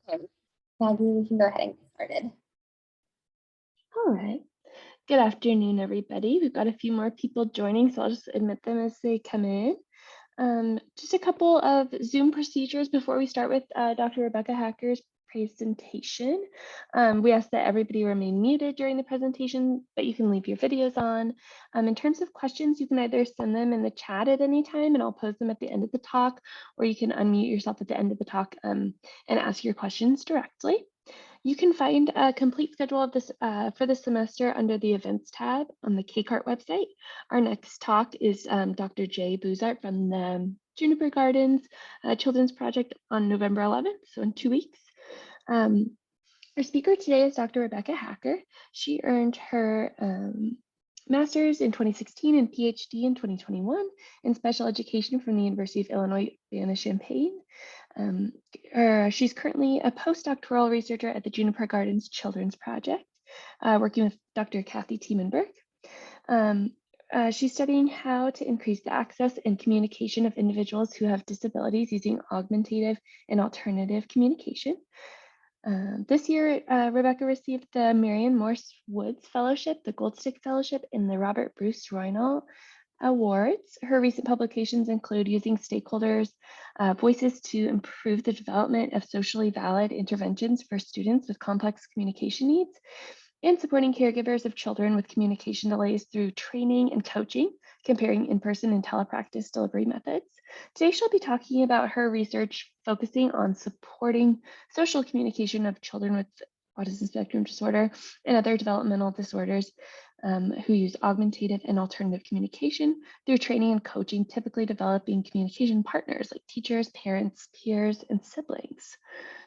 Okay. Maggie, we can go ahead and get started. All right. Good afternoon, everybody. We've got a few more people joining, so I'll just admit them as they come in. Just a couple of Zoom procedures before we start with Dr. Rebecca Hacker's presentation. We ask that everybody remain muted during the presentation, but you can leave your videos on. In terms of questions, you can either send them in the chat at any time and I'll pose them at the end of the talk, or you can unmute yourself at the end of the talk and ask your questions directly. You can find a complete schedule of this for this semester under the events tab on the KCART website. Our next talk is Dr. Jay Buzart from the Juniper Gardens Children's Project on November 11th, so in 2 weeks. Our speaker today is Dr. Rebecca Hacker. She earned her master's in 2016 and PhD in 2021 in special education from the University of Illinois Urbana-Champaign. She's currently a postdoctoral researcher at the Juniper Gardens Children's Project, working with Dr. Kathy Tiemanberg. She's studying how to increase the access and communication of individuals who have disabilities using augmentative and alternative communication. This year, Rebecca received the Marion Morse Woods Fellowship, the Gold Stick Fellowship, and the Robert Bruce Roynal Awards. Her recent publications include using stakeholders' voices to improve the development of socially valid interventions for students with complex communication needs, and supporting caregivers of children with communication delays through training and coaching, comparing in-person and telepractice delivery methods. Today, she'll be talking about her research focusing on supporting social communication of children with autism spectrum disorder and other developmental disorders who use augmentative and alternative communication through training and coaching, typically developing communication partners like teachers, parents, peers, and siblings.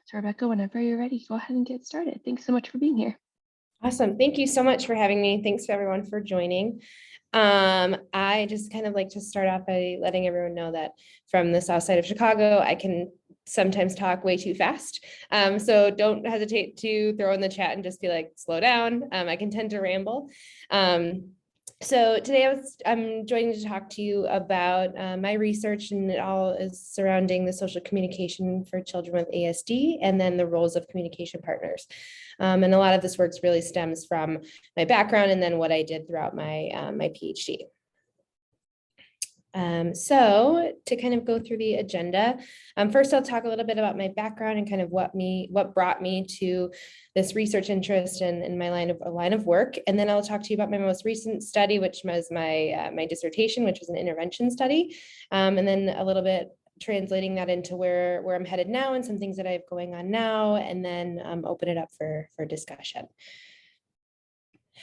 So Rebecca, whenever you're ready, go ahead and get started. Thanks so much for being here. Awesome. Thank you so much for having me. Thanks to everyone for joining. I just kind of like to start off by letting everyone know that from the south side of Chicago, I can sometimes talk way too fast. So don't hesitate to throw in the chat and just be like, slow down. I can tend to ramble. So today I'm joining to talk to you about my research, and it all is surrounding the social communication for children with ASD and then the roles of communication partners. And a lot of this work really stems from my background and then what I did throughout my PhD. So to kind of go through the agenda, first I'll talk a little bit about my background and kind of what brought me to this research interest in my line of work. And then I'll talk to you about my most recent study, which was my dissertation, which was an intervention study. And then a little bit translating that into where I'm headed now and some things that I have going on now, and then open it up for discussion.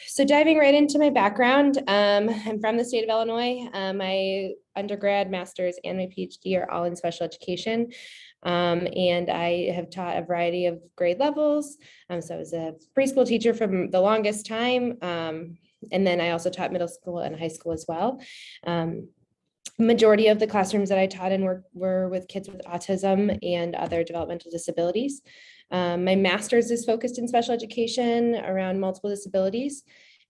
So diving right into my background, I'm from the state of Illinois. My undergrad, master's, and my PhD are all in special education. And I have taught a variety of grade levels. So I was a preschool teacher for the longest time. And then I also taught middle school and high school as well. Majority of the classrooms that I taught in were with kids with autism and other developmental disabilities. My master's is focused in special education around multiple disabilities.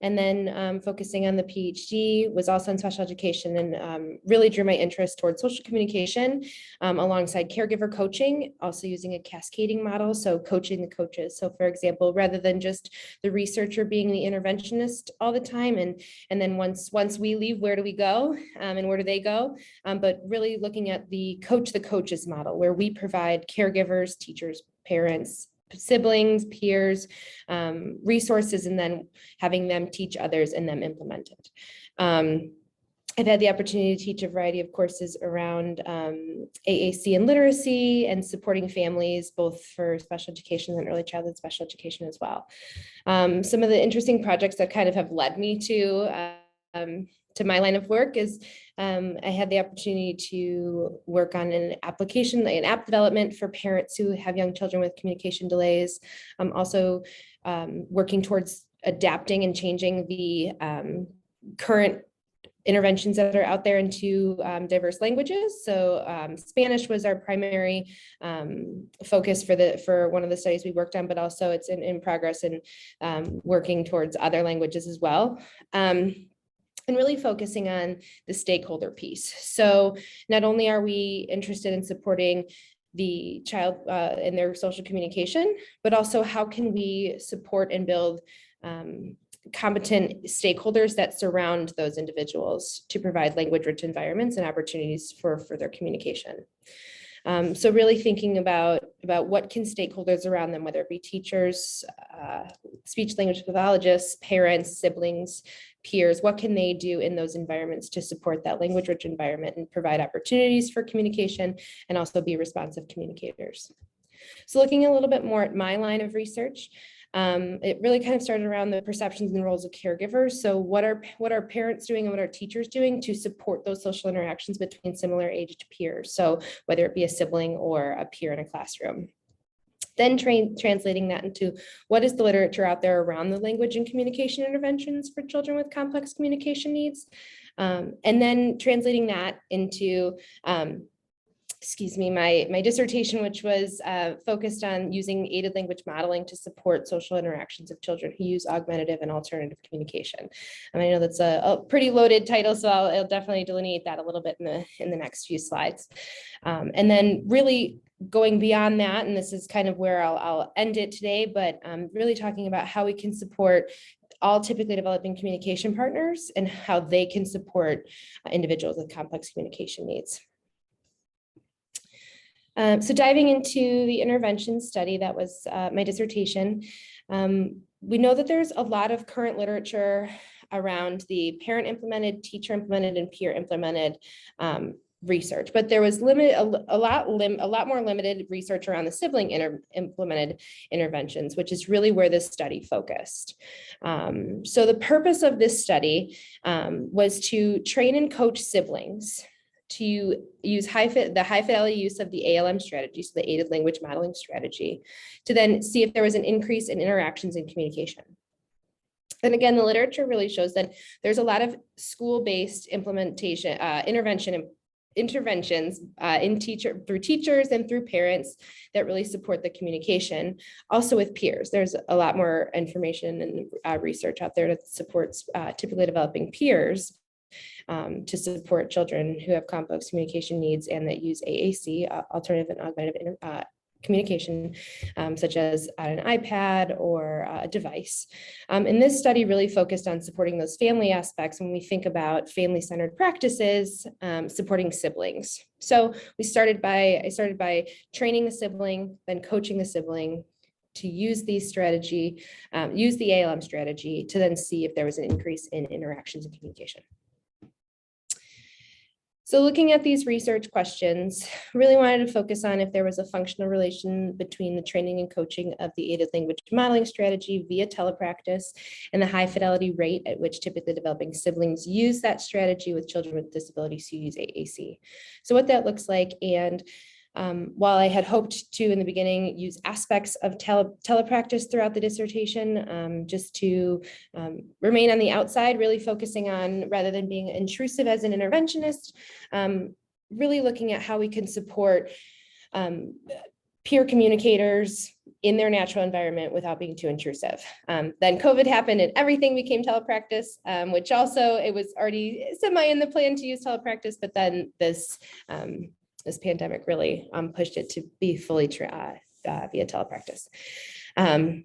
And then focusing on the PhD was also in special education, and really drew my interest towards social communication alongside caregiver coaching, also using a cascading model, so coaching the coaches. So for example, rather than just the researcher being the interventionist all the time, and then once we leave, where do we go and where do they go? But really looking at the coaches model, where we provide caregivers, teachers, parents, siblings, peers, resources, and then having them teach others and them implement it. I've had the opportunity to teach a variety of courses around AAC and literacy and supporting families, both for special education and early childhood special education as well. Some of the interesting projects that kind of have led me to my line of work is I had the opportunity to work on an app development for parents who have young children with communication delays. I'm also working towards adapting and changing the current interventions that are out there into diverse languages. So Spanish was our primary focus for one of the studies we worked on, but also it's in progress and working towards other languages as well. And really focusing on the stakeholder piece. So not only are we interested in supporting the child in their social communication, but also how can we support and build competent stakeholders that surround those individuals to provide language-rich environments and opportunities for further communication. So really thinking about what can stakeholders around them, whether it be teachers, speech language pathologists, parents, siblings, peers, what can they do in those environments to support that language-rich environment and provide opportunities for communication and also be responsive communicators. So looking a little bit more at my line of research, it really kind of started around the perceptions and roles of caregivers. So what are parents doing and what are teachers doing to support those social interactions between similar aged peers? So whether it be a sibling or a peer in a classroom. Then translating that into what is the literature out there around the language and communication interventions for children with complex communication needs. And then translating that into my dissertation, which was focused on using aided language modeling to support social interactions of children who use augmentative and alternative communication. And I know that's a pretty loaded title, so I'll definitely delineate that a little bit in the next few slides. And then really going beyond that, and this is kind of where I'll end it today, but really talking about how we can support all typically developing communication partners and how they can support individuals with complex communication needs. So diving into the intervention study, that was my dissertation. We know that there's a lot of current literature around the parent implemented, teacher implemented, and peer implemented research, but there was a lot more limited research around the sibling implemented interventions, which is really where this study focused. So the purpose of this study was to train and coach siblings to use the high fidelity use of the ALM strategy, so the aided language modeling strategy, to then see if there was an increase in interactions and communication. And again, the literature really shows that there's a lot of school-based implementation, interventions through teachers and through parents that really support the communication. Also with peers, there's a lot more information and research out there that supports typically developing peers to support children who have complex communication needs and that use AAC, alternative and augmentative communication, such as on an iPad or a device. And this study really focused on supporting those family aspects when we think about family-centered practices, supporting siblings. So I started by training the sibling, then coaching the sibling to use use the ALM strategy to then see if there was an increase in interactions and communication. So looking at these research questions, really wanted to focus on if there was a functional relation between the training and coaching of the aided language modeling strategy via telepractice and the high fidelity rate at which typically developing siblings use that strategy with children with disabilities who use AAC. So what that looks like, and while I had hoped to in the beginning use aspects of telepractice throughout the dissertation, just to remain on the outside, really focusing on, rather than being intrusive as an interventionist, really looking at how we can support peer communicators in their natural environment without being too intrusive. Then COVID happened and everything became telepractice, which also, it was already semi in the plan to use telepractice, but then this pandemic really pushed it to be fully via telepractice. And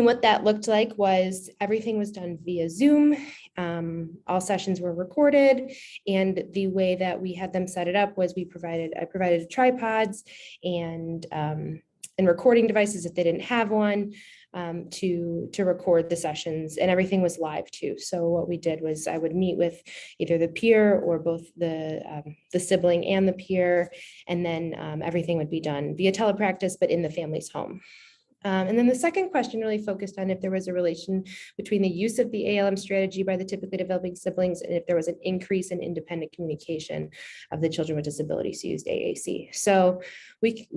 what that looked like was everything was done via Zoom. All sessions were recorded, and the way that we had them set it up was I provided tripods and recording devices if they didn't have one, to record the sessions, and everything was live too. So what we did was I would meet with either the peer or both the sibling and the peer, and then everything would be done via telepractice, but in the family's home. And then the second question really focused on if there was a relation between the use of the ALM strategy by the typically developing siblings and if there was an increase in independent communication of the children with disabilities who used AAC. So we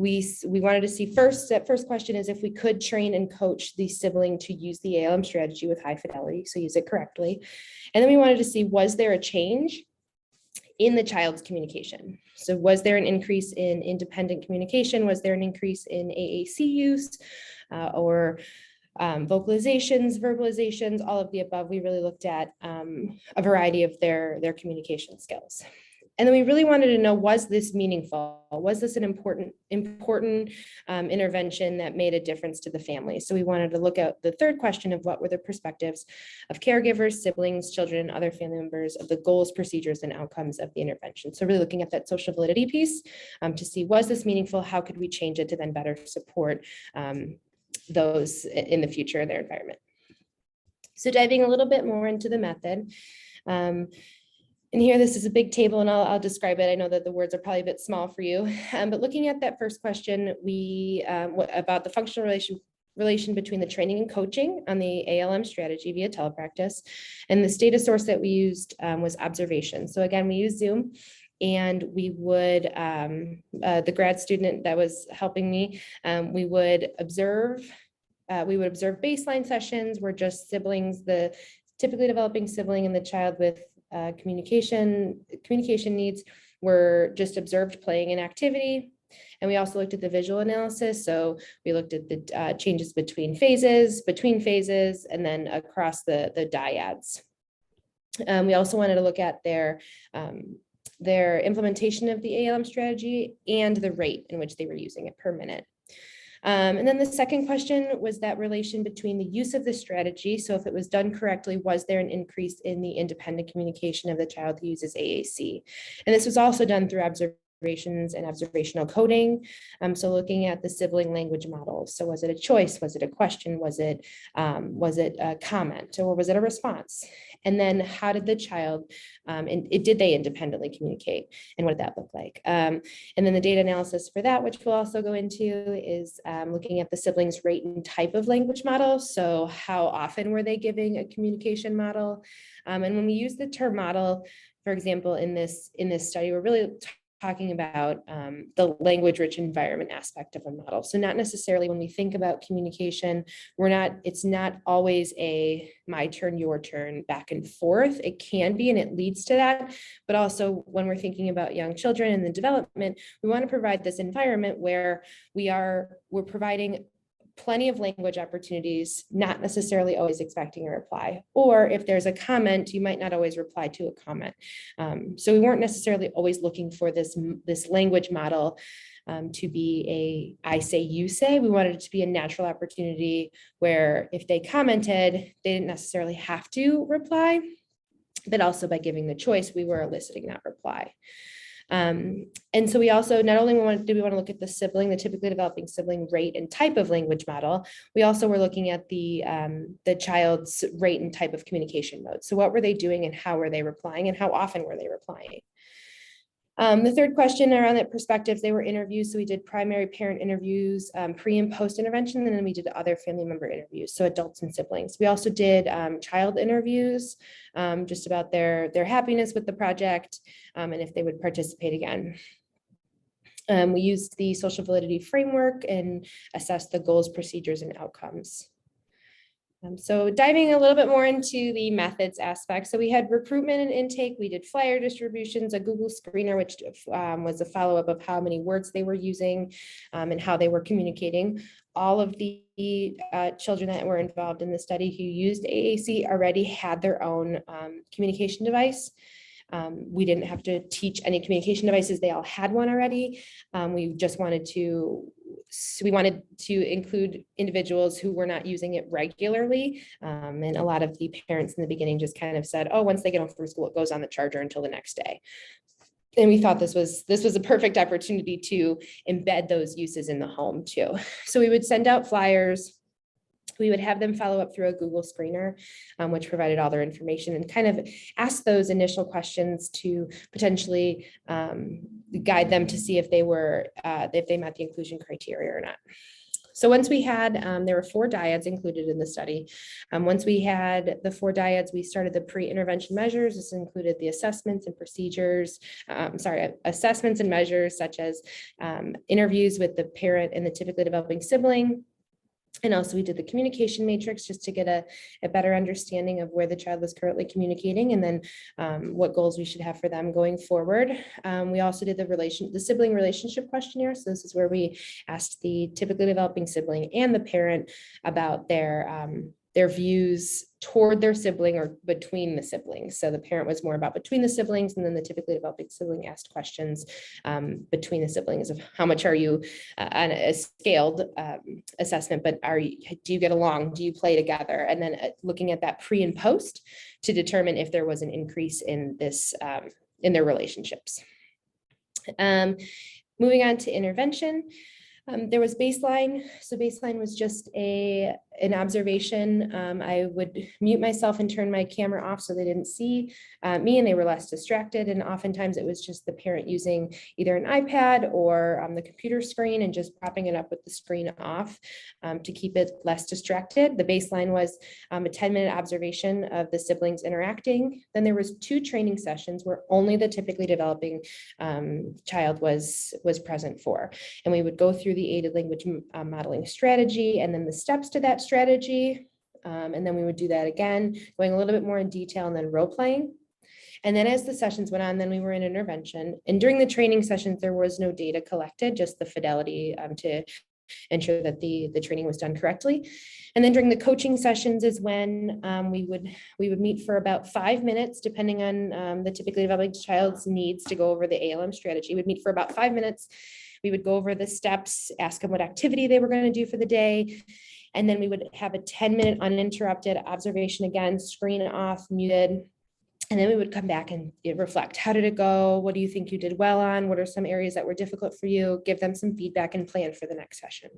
wanted to see that first question is if we could train and coach the sibling to use the ALM strategy with high fidelity, so use it correctly. And then we wanted to see, was there a change in the child's communication? So was there an increase in independent communication? Was there an increase in AAC use or vocalizations, verbalizations, all of the above? We really looked at a variety of their communication skills. And then we really wanted to know, was this meaningful? Was this an important intervention that made a difference to the family? So we wanted to look at the third question of what were the perspectives of caregivers, siblings, children, and other family members of the goals, procedures, and outcomes of the intervention. So really looking at that social validity piece to see, was this meaningful? How could we change it to then better support those in the future in their environment? So diving a little bit more into the method. And here, this is a big table, and I'll describe it. I know that the words are probably a bit small for you, but looking at that first question, we about the functional relation between the training and coaching on the ALM strategy via telepractice, and this data source that we used was observation. So again, we use Zoom, and we would the grad student that was helping me, we would observe baseline sessions where just siblings, the typically developing sibling and the child with communication needs were just observed playing an activity. And we also looked at the visual analysis. So we looked at the changes between phases, and then across the dyads. We also wanted to look at their implementation of the ALM strategy and the rate in which they were using it per minute. And then the second question was that relation between the use of the strategy. So if it was done correctly, was there an increase in the independent communication of the child who uses AAC? And this was also done through observations and observational coding. So looking at the sibling language models. So was it a choice? Was it a question? Was it a comment? Or was it a response? And then how did the child, did they independently communicate? And what did that look like? And then the data analysis for that, which we'll also go into, is looking at the siblings' rate and type of language model. So how often were they giving a communication model? And when we use the term model, for example, in this study, we're really talking about the language-rich environment aspect of a model. So not necessarily when we think about communication, it's not always a my turn, your turn, back and forth. It can be, and it leads to that. But also when we're thinking about young children and the development, we want to provide this environment where we're providing plenty of language opportunities, not necessarily always expecting a reply. Or if there's a comment, you might not always reply to a comment. So we weren't necessarily always looking for this language model to be a I say, you say. We wanted it to be a natural opportunity where if they commented, they didn't necessarily have to reply, but also by giving the choice, we were eliciting that reply. And so we also, not only did we want to look at the typically developing sibling rate and type of language model, we also were looking at the child's rate and type of communication mode. So what were they doing and how were they replying and how often were they replying? The third question around that perspective, they were interviews. So we did primary parent interviews, pre and post intervention, and then we did other family member interviews, so adults and siblings. We also did child interviews, just about their happiness with the project and if they would participate again. We used the social validity framework and assessed the goals, procedures, and outcomes. So diving a little bit more into the methods aspect. So we had recruitment and intake. We did flyer distributions, a Google screener, which was a follow-up of how many words they were using and how they were communicating. All of the children that were involved in the study who used AAC already had their own communication device. We didn't have to teach any communication devices. They all had one already. We wanted to include individuals who were not using it regularly. And a lot of the parents in the beginning just kind of said, oh, once they get home from school, it goes on the charger until the next day. And we thought this was a perfect opportunity to embed those uses in the home too. So we would send out flyers. We would have them follow up through a Google screener, which provided all their information, and kind of ask those initial questions to potentially guide them to see if they met the inclusion criteria or not. So once we had, there were 4 dyads included in the study. Once we had the 4 dyads, we started the pre-intervention measures. This included the assessments and procedures, assessments and measures such as interviews with the parent and the typically developing sibling. And also we did the communication matrix just to get a better understanding of where the child was currently communicating and then what goals we should have for them going forward. We also did the sibling relationship questionnaire. So this is where we asked the typically developing sibling and the parent about their their views toward their sibling or between the siblings. So the parent was more about between the siblings, and then the typically developing sibling asked questions between the siblings of how much are you on a scaled assessment, but do you get along? Do you play together? And then looking at that pre and post to determine if there was an increase in this in their relationships. Moving on to intervention. There was baseline. So baseline was just an observation. I would mute myself and turn my camera off so they didn't see me, and they were less distracted. And oftentimes it was just the parent using either an iPad or the computer screen and just propping it up with the screen off to keep it less distracted. The baseline was a 10-minute observation of the siblings interacting. Then there was 2 training sessions where only the typically developing child was present for. And we would go through the aided language modeling strategy and then the steps to that strategy. And then we would do that again, going a little bit more in detail and then role playing. And then as the sessions went on, then we were in intervention. And during the training sessions, there was no data collected, just the fidelity to ensure that the training was done correctly. And then during the coaching sessions is when we would meet for about 5 minutes, depending on the typically developing child's needs to go over the ALM strategy. We'd meet for about 5 minutes. We would go over the steps, ask them what activity they were going to do for the day. And then we would have a 10-minute uninterrupted observation again, screen off, muted. And then we would come back and reflect. How did it go? What do you think you did well on? What are some areas that were difficult for you? Give them some feedback and plan for the next session.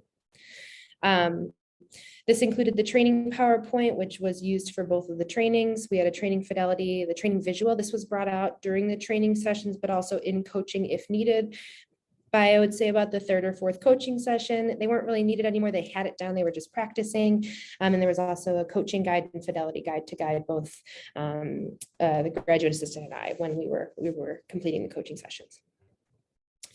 This included the training PowerPoint, which was used for both of the trainings. We had a training fidelity, the training visual. This was brought out during the training sessions, but also in coaching if needed. By, I would say, about the 3rd or 4th coaching session, they weren't really needed anymore. They had it down. They were just practicing. And there was also a coaching guide and fidelity guide to guide both the graduate assistant and I when we were completing the coaching sessions.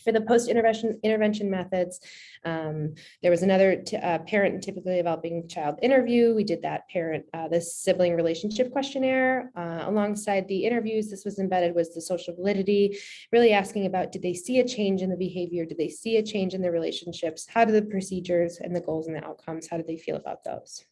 For the post-intervention methods, there was another parent and typically developing child interview. We did that the sibling relationship questionnaire alongside the interviews. This was embedded was the social validity, really asking about, did they see a change in the behavior? Did they see a change in their relationships? How do the procedures and the goals and the outcomes, how did they feel about those?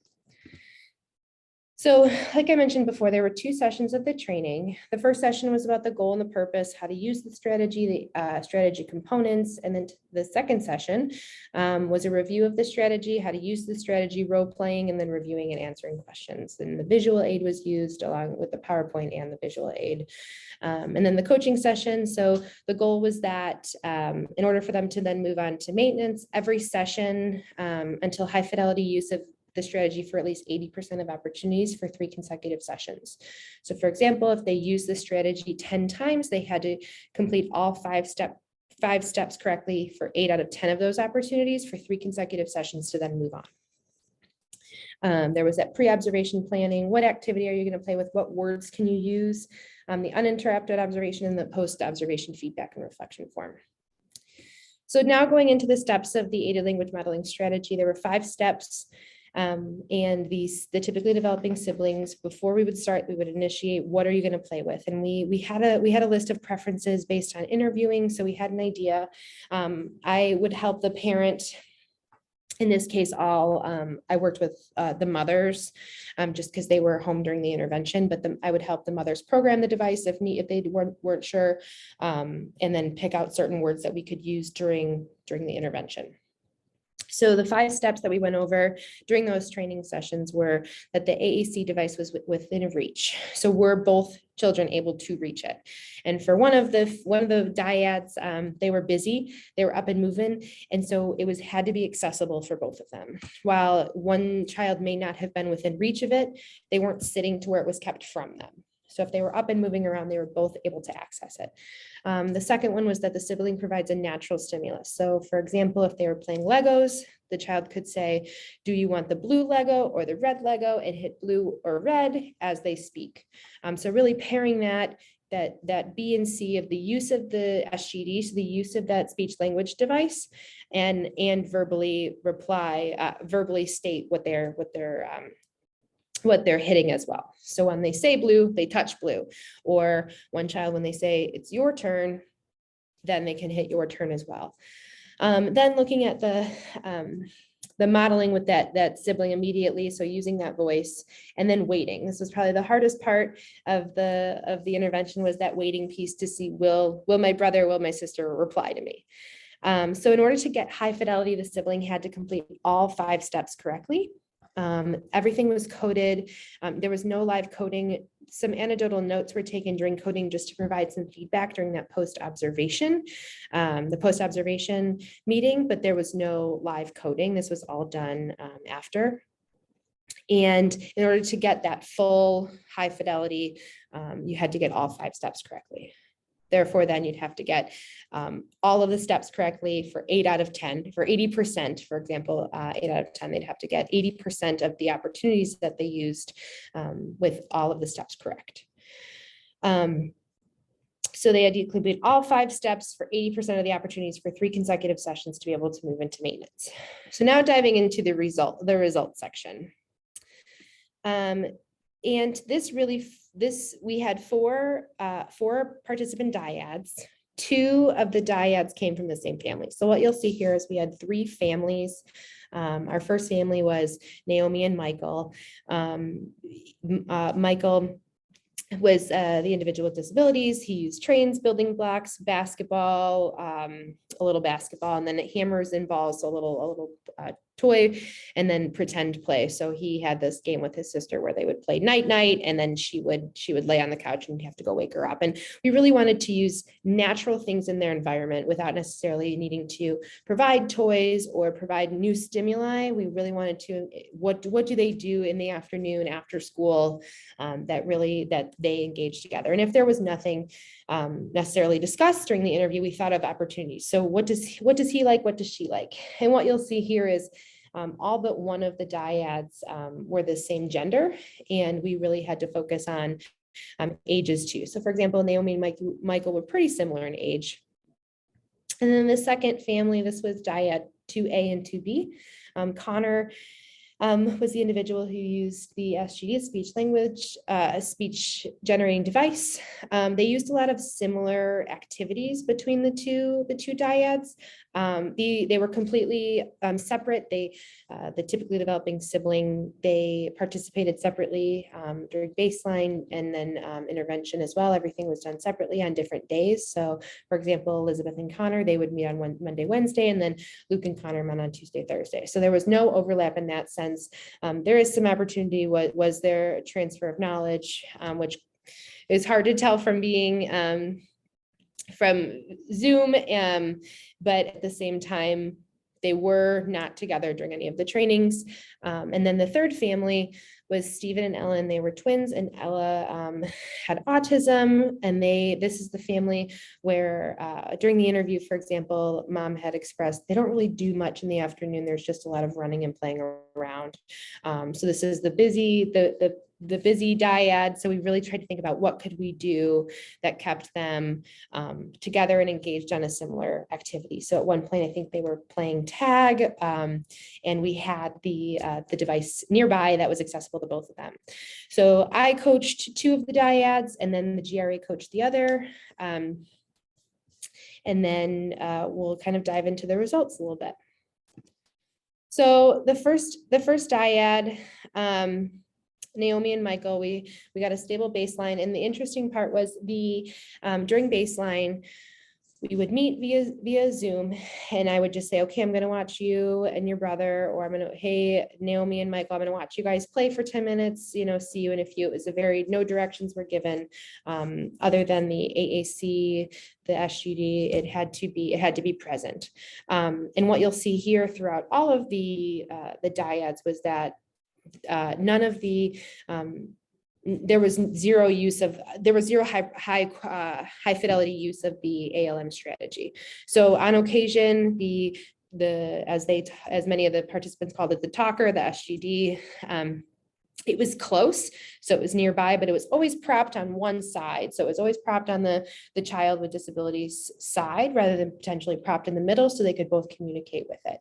So like I mentioned before, there were 2 sessions of the training. The first session was about the goal and the purpose, how to use the strategy, the strategy components. And then the second session was a review of the strategy, how to use the strategy, role playing, and then reviewing and answering questions. And the visual aid was used along with the PowerPoint and the visual aid. And then the coaching session. So the goal was that in order for them to then move on to maintenance, every session until high fidelity use of the strategy for at least 80% of opportunities for 3 consecutive sessions. So for example, if they use the strategy 10 times, they had to complete all 5 steps correctly for 8 out of 10 of those opportunities for 3 consecutive sessions to then move on. There was that pre-observation planning. What activity are you going to play with? What words can you use? The uninterrupted observation and the post-observation feedback and reflection form. So now going into the steps of the aided language modeling strategy, there were 5 steps. And the typically developing siblings, before we would start, we would initiate, what are you going to play with? And we had a list of preferences based on interviewing. So we had an idea. I would help the parent. In this case, I worked with the mothers just because they were home during the intervention, but I would help the mothers program the device if they weren't sure, and then pick out certain words that we could use during the intervention. So the 5 steps that we went over during those training sessions were that the AAC device was within reach. So were both children able to reach it? And for one of the dyads, they were busy, they were up and moving. And so it had to be accessible for both of them. While one child may not have been within reach of it, they weren't sitting to where it was kept from them. So if they were up and moving around, they were both able to access it. The second one was that the sibling provides a natural stimulus. So for example, if they were playing Legos, the child could say, do you want the blue Lego or the red Lego, and hit blue or red as they speak. So really pairing that B and C of the use of the SGD, so the use of that speech language device, and verbally state what they're hitting as well. So when they say blue, they touch blue. Or one child, when they say it's your turn, then they can hit your turn as well. Then looking at the the modeling with that sibling immediately. So using that voice, and then waiting. This was probably the hardest part of the intervention, was that waiting piece to see, will my brother, will my sister reply to me? So in order to get high fidelity, the sibling had to complete all 5 steps correctly. Everything was coded. There was no live coding. Some anecdotal notes were taken during coding just to provide some feedback during that post-observation, the post-observation meeting, but there was no live coding. This was all done after. And in order to get that full high fidelity, you had to get all 5 steps correctly. Therefore, then you'd have to get all of the steps correctly for 8 out of 10. For 80%, for example, 8 out of 10, they'd have to get 80% of the opportunities that they used with all of the steps correct. So they had to complete all 5 steps for 80% of the opportunities for 3 consecutive sessions to be able to move into maintenance. So now diving into the result section. And we had four participant dyads. 2 of the dyads came from the same family. So what you'll see here is we had 3 families. Our first family was Naomi and Michael. Michael was the individual with disabilities. He used trains, building blocks, basketball, a little basketball, and then hammers and balls, so a little toy, and then pretend play. So he had this game with his sister where they would play night, and then she would lay on the couch and have to go wake her up. And we really wanted to use natural things in their environment without necessarily needing to provide toys or provide new stimuli. We really wanted to, what do they do in the afternoon after school that they engage together. And if there was nothing necessarily discussed during the interview, we thought of opportunities. So what does he like? What does she like? And what you'll see here is all but one of the dyads were the same gender, and we really had to focus on ages too. So for example, Naomi and Michael were pretty similar in age. And then the second family, this was dyad 2A and 2B. Connor was the individual who used the SGD, speech generating device. They used a lot of similar activities between the two dyads. They were completely separate. The typically developing sibling, they participated separately during baseline and then intervention as well. Everything was done separately on different days. So for example, Elizabeth and Connor, they would meet on Monday, Wednesday, and then Luke and Connor met on Tuesday, Thursday. So there was no overlap in that sense. There is some opportunity. Was there a transfer of knowledge, which is hard to tell from being from Zoom, but at the same time, they were not together during any of the trainings. And then the third family was Stephen and Ellen. They were twins, and Ella had autism. And this is the family where during the interview, for example, mom had expressed they don't really do much in the afternoon. There's just a lot of running and playing around. So this is the busy dyad. So we really tried to think about what could we do that kept them together and engaged on a similar activity. So at one point, I think they were playing tag, and we had the device nearby that was accessible to both of them. So I coached 2 of the dyads, and then the GRA coached the other. And then we'll kind of dive into the results a little bit. So the first dyad, Naomi and Michael, we got a stable baseline. And the interesting part was during baseline, we would meet via Zoom, and I would just say, okay, I'm going to watch you and your brother, or hey, Naomi and Michael, I'm going to watch you guys play for 10 minutes, see you in a few. It was no directions were given other than the AAC, the SGD, it had to be present. And what you'll see here throughout all of the dyads was that none of the there was zero high fidelity use of the ALM strategy. So on occasion, as many of the participants called it, the talker, the SGD, it was close, so it was nearby, but it was always propped on one side. So it was always propped on the child with disabilities side rather than potentially propped in the middle, so they could both communicate with it.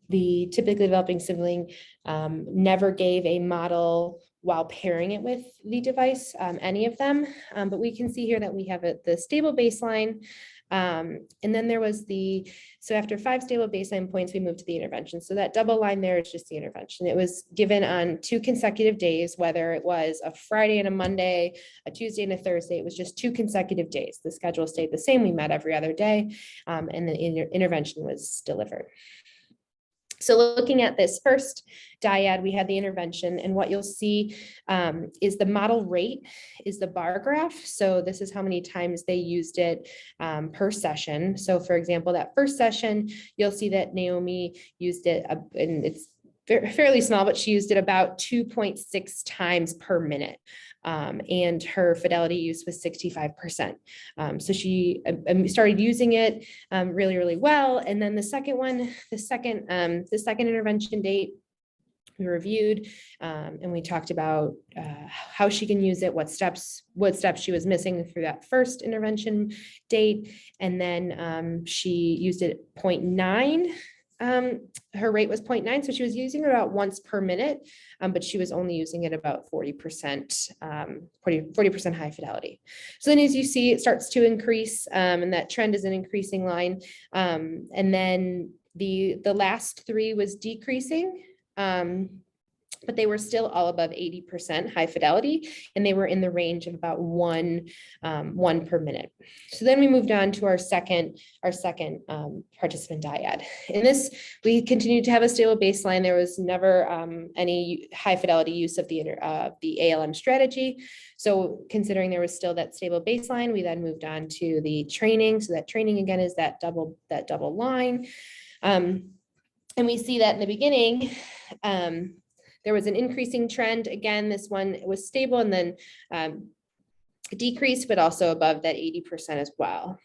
The typically developing sibling never gave a model while pairing it with the device, any of them. But we can see here that we have the stable baseline. And then there was so after 5 stable baseline points, we moved to the intervention. So that double line there is just the intervention. It was given on 2 consecutive days, whether it was a Friday and a Monday, a Tuesday and a Thursday. It was just 2 consecutive days. The schedule stayed the same. We met every other day, and the intervention was delivered. So looking at this first dyad, we had the intervention, and what you'll see is the model rate is the bar graph. So this is how many times they used it per session. So for example, that first session, you'll see that Naomi used it, and it's fairly small, but she used it about 2.6 times per minute. And her fidelity use was 65%. So she started using it really, really well. And then the second one, the second intervention date, we reviewed and we talked about how she can use it, what steps she was missing through that first intervention date. And then she used it 0.9. Her rate was 0.9, so she was using it about once per minute, but she was only using it about 40%, 40% high fidelity. So then as you see, it starts to increase, and that trend is an increasing line. And then the last 3 was decreasing, but they were still all above 80% high fidelity, and they were in the range of about one per minute. So then we moved on to our second participant dyad. In this, we continued to have a stable baseline. There was never any high fidelity use of the ALM strategy. So considering there was still that stable baseline, we then moved on to the training. So that training again is that double line. And we see that in the beginning, there was an increasing trend. Again, this one was stable and then decreased, but also above that 80% as well.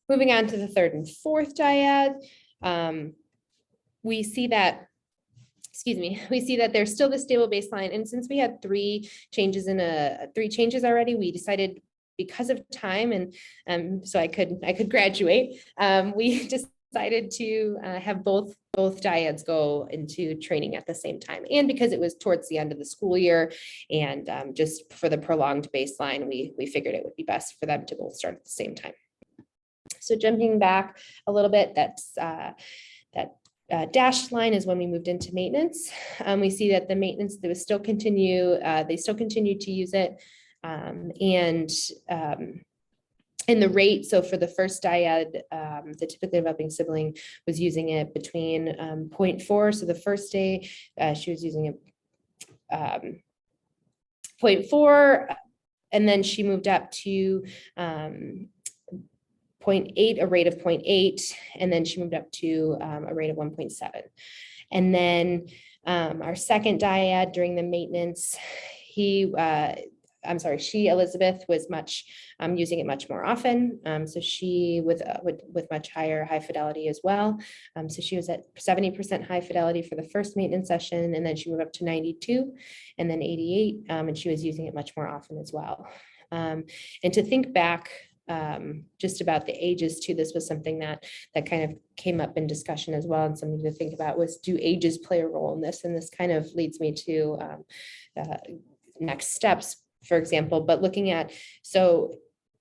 Moving on to the third and fourth dyad, we see that there's still the stable baseline. And since we had 3 changes already, we decided, because of time and so I could graduate, we decided to have both dyads go into training at the same time. And because it was towards the end of the school year and just for the prolonged baseline, we figured it would be best for them to both start at the same time. So jumping back a little bit, that dashed line is when we moved into maintenance. We see that the maintenance, they still continued to use it, and the rate, so for the first dyad, the typically developing sibling was using it between 0.4. So the first day she was using it 0.4, and then she moved up to 0.8, a rate of 0.8, and then she moved up to a rate of 1.7. And then our second dyad during the maintenance, she, Elizabeth, was using it much more often. So she with much high fidelity as well. So she was at 70% high fidelity for the first maintenance session, and then she moved up to 92 and then 88, and she was using it much more often as well. And to think back just about the ages too, this was something that kind of came up in discussion as well, and something to think about was, do ages play a role in this? And this kind of leads me to next steps, for example, but looking at, so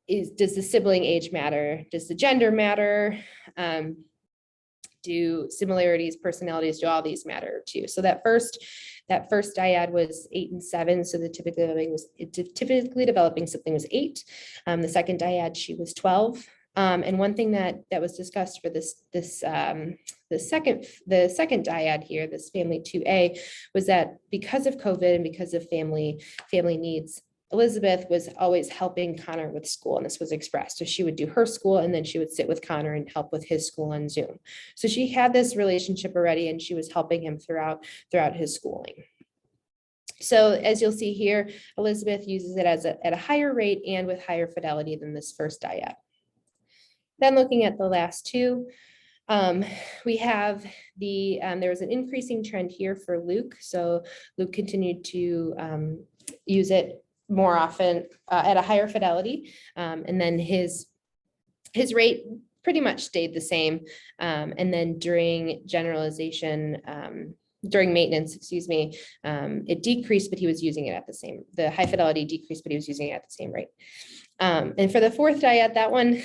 does the sibling age matter? Does the gender matter? Do similarities, personalities, do all these matter too? So that first dyad was 8 and 7. So the typically developing sibling was 8. The second dyad, she was 12. And one thing that was discussed for the second dyad here, this family 2A, was that because of COVID and because of family needs, Elizabeth was always helping Connor with school, and this was expressed. So she would do her school, and then she would sit with Connor and help with his school on Zoom. So she had this relationship already, and she was helping him throughout his schooling. So as you'll see here, Elizabeth uses it at a higher rate and with higher fidelity than this first dyad. Then looking at the last 2, we have there was an increasing trend here for Luke. So Luke continued to use it more often at a higher fidelity, and then his rate pretty much stayed the same. And then during maintenance, it decreased, but he was using it at the high fidelity decreased, but he was using it at the same rate. And for the fourth dyad, that one,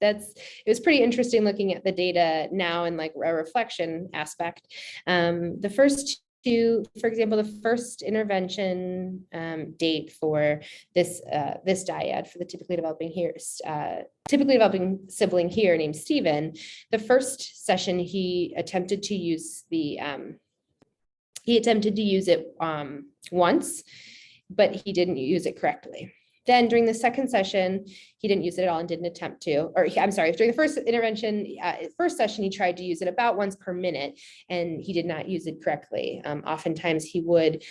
it was pretty interesting looking at the data now in like a reflection aspect. The first two, for example, the first intervention date for this dyad for the typically developing sibling here named Stephen, the first session he attempted to use it once, but he didn't use it correctly. Then during the second session, he didn't use it at all and didn't attempt to, I'm sorry, during the first intervention, first session, he tried to use it about once per minute and he did not use it correctly. Oftentimes he would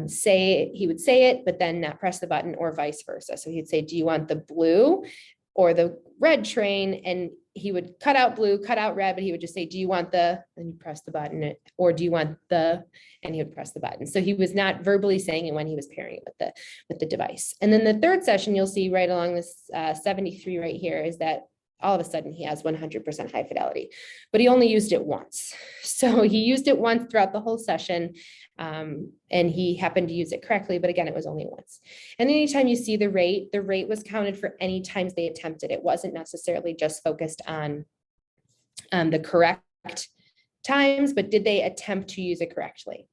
say it, but then not press the button or vice versa. So he'd say, do you want the blue or the red train? And he would cut out blue, cut out red, but he would just say, do you want the, and you press the button, or do you want the, and he would press the button. So he was not verbally saying it when he was pairing it with the device. And then the third session, you'll see right along this 73 right here, is that all of a sudden he has 100% high fidelity, but he only used it once. So he used it once throughout the whole session, and he happened to use it correctly, but again, it was only once. And anytime you see the rate was counted for any times they attempted. It wasn't necessarily just focused on the correct times, but did they attempt to use it correctly?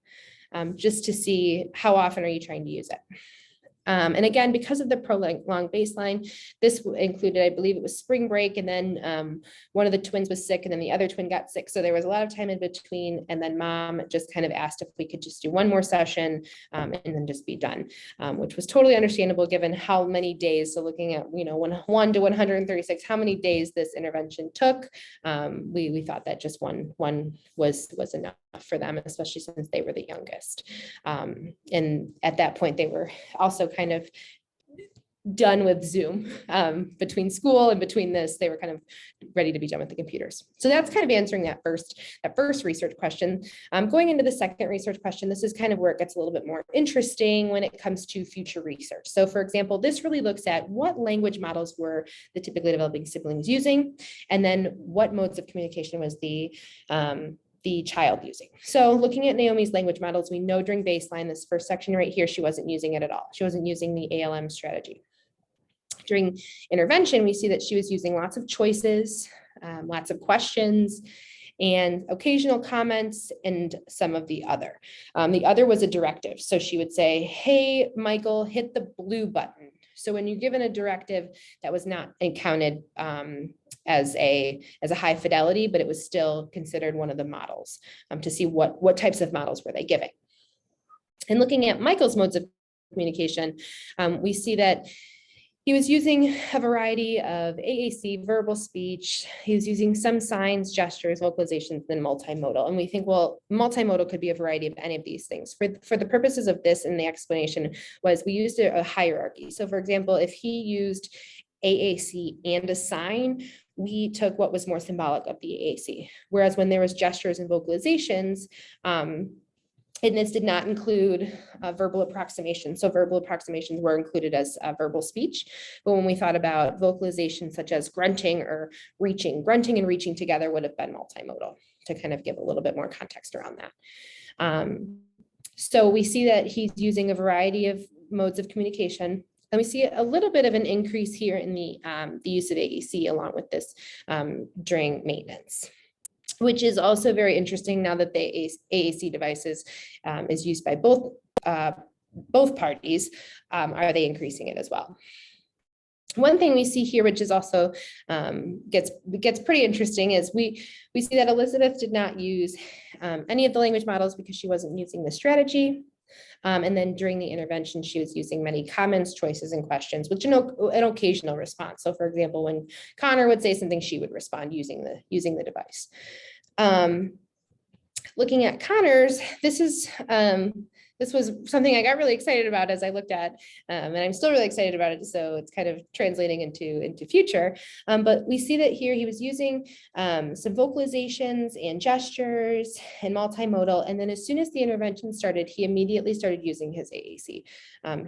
Just to see how often are you trying to use it. And again, because of the prolonged baseline, this included, I believe it was spring break, and then one of the twins was sick and then the other twin got sick. So there was a lot of time in between. And then mom just kind of asked if we could just do one more session and then just be done, which was totally understandable given how many days. So looking at, 1 to 136, how many days this intervention took, we thought that just one was enough for them, especially since they were the youngest. And at that point, they were also kind of done with Zoom between school and between this, they were kind of ready to be done with the computers. So that's kind of answering that first research question. Going into the second research question, this is kind of where it gets a little bit more interesting when it comes to future research. So for example, this really looks at what language models were the typically developing siblings using, and then what modes of communication was the child using. So looking at Naomi's language models, we know during baseline, this first section right here, she wasn't using it at all. She wasn't using the ALM strategy. During intervention, we see that she was using lots of choices, lots of questions, and occasional comments, and some of the other. The other was a directive. So she would say, hey, Michael, hit the blue button. So when you're given a directive, that was not counted as a high fidelity, but it was still considered one of the models to see what types of models were they giving. And looking at Michael's modes of communication, we see that he was using a variety of AAC, verbal speech. He was using some signs, gestures, vocalizations, then multimodal. And we think, well, multimodal could be a variety of any of these things. For the purposes of this, and the explanation was we used a hierarchy. So for example, if he used AAC and a sign, we took what was more symbolic of the AAC. Whereas when there was gestures and vocalizations, and this did not include verbal approximations. So verbal approximations were included as verbal speech. But when we thought about vocalizations such as grunting or reaching, grunting and reaching together would have been multimodal, to kind of give a little bit more context around that. So we see that he's using a variety of modes of communication. And we see a little bit of an increase here in the use of AAC along with this during maintenance, which is also very interesting now that the AAC devices is used by both parties. Are they increasing it as well? One thing we see here, which is also gets pretty interesting, is we see that Elizabeth did not use any of the language models because she wasn't using the strategy. And then during the intervention, she was using many comments, choices, and questions, which an occasional response. So for example, when Connor would say something, she would respond using the device. Looking at Connor's, this was something I got really excited about as I looked at, and I'm still really excited about it. So it's kind of translating into future. But we see that here he was using some vocalizations and gestures and multimodal. And then as soon as the intervention started, he immediately started using his AAC,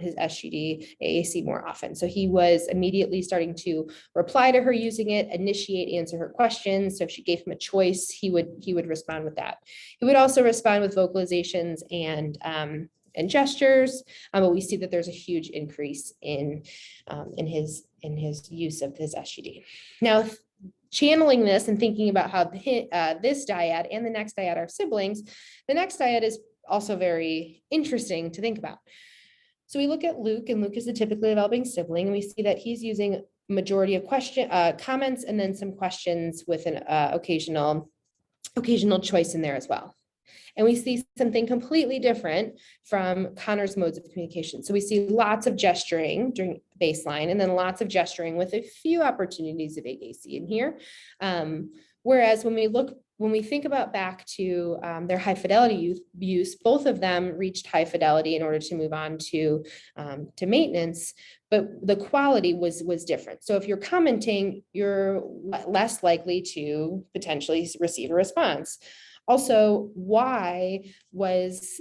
his SGD AAC more often. So he was immediately starting to reply to her using it, initiate, answer her questions. So if she gave him a choice, he would respond with that. He would also respond with vocalizations and and gestures, but we see that there's a huge increase in his use of his SGD. Now, channeling this and thinking about how this dyad and the next dyad are siblings, the next dyad is also very interesting to think about. So we look at Luke, and Luke is a typically developing sibling, and we see that he's using majority of comments and then some questions with an occasional choice in there as well. And we see something completely different from Connor's modes of communication. So we see lots of gesturing during baseline, and then lots of gesturing with a few opportunities of AAC in here. Whereas when we think about back to their high fidelity use, both of them reached high fidelity in order to move on to maintenance, but the quality was different. So if you're commenting, you're less likely to potentially receive a response. Also, why was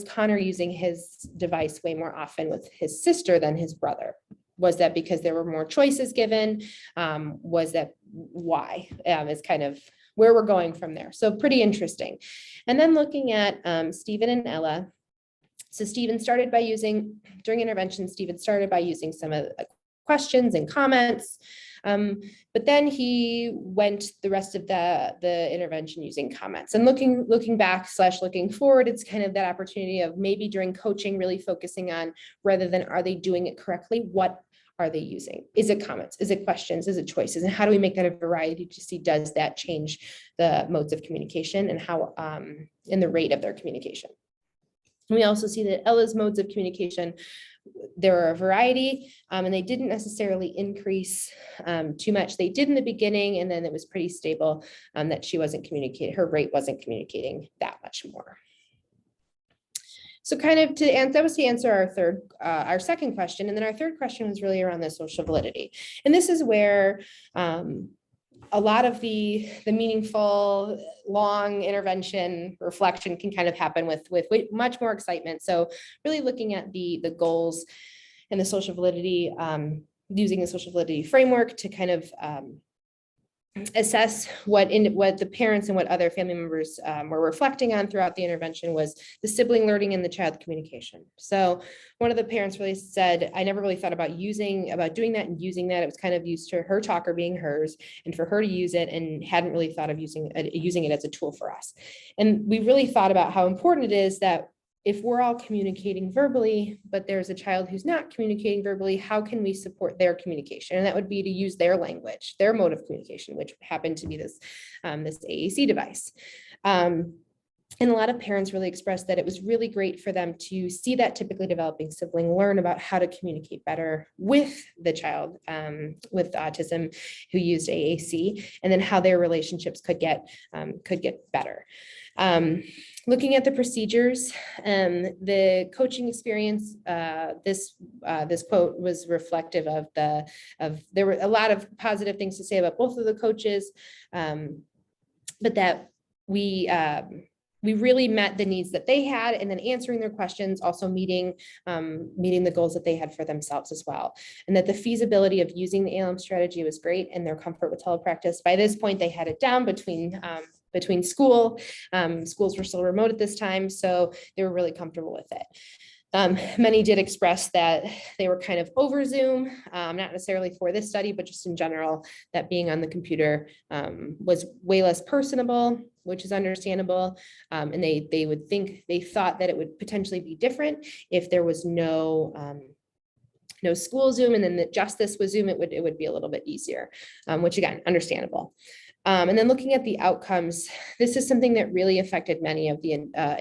Connor using his device way more often with his sister than his brother? Was that because there were more choices given? Was that why? Is kind of where we're going from there. So pretty interesting. And then looking at Stephen and Ella. So during intervention, Stephen started by using some of the questions and comments. But then he went the rest of the intervention using comments, and looking back / looking forward, it's kind of that opportunity of maybe during coaching, really focusing on, rather than are they doing it correctly, what are they using? Is it comments? Is it questions? Is it choices? And how do we make that a variety to see, does that change the modes of communication and how in the rate of their communication? We also see that Ella's modes of communication, there are a variety, and they didn't necessarily increase too much. They did in the beginning, and then it was pretty stable, that she wasn't communicating, her rate wasn't communicating that much more. So kind of that was to answer our second question. And then our third question was really around the social validity. And this is where a lot of the meaningful, long intervention reflection can kind of happen with much more excitement. So really looking at the goals and the social validity, using the social validity framework to kind of assess what the parents and what other family members were reflecting on throughout the intervention was the sibling learning and the child communication. So one of the parents really said, I never really thought about doing that and using that. It was kind of used to her talker being hers and for her to use it, and hadn't really thought of using it as a tool for us. And we really thought about how important it is that if we're all communicating verbally, but there's a child who's not communicating verbally, how can we support their communication? And that would be to use their language, their mode of communication, which happened to be this AAC device. And a lot of parents really expressed that it was really great for them to see that typically developing sibling learn about how to communicate better with the child with autism who used AAC, and then how their relationships could get better. Looking at the procedures, the coaching experience, this quote was reflective of there were a lot of positive things to say about both of the coaches, but that we really met the needs that they had, and then answering their questions, also meeting the goals that they had for themselves as well. And that the feasibility of using the ALM strategy was great, and their comfort with telepractice. By this point, they had it down between school. Schools were still remote at this time, so they were really comfortable with it. Many did express that they were kind of over Zoom, not necessarily for this study, but just in general, that being on the computer was way less personable, which is understandable. And they thought that it would potentially be different if there was no school Zoom, and then just this was Zoom, it would be a little bit easier, which again, understandable. And then looking at the outcomes, this is something that really affected many of the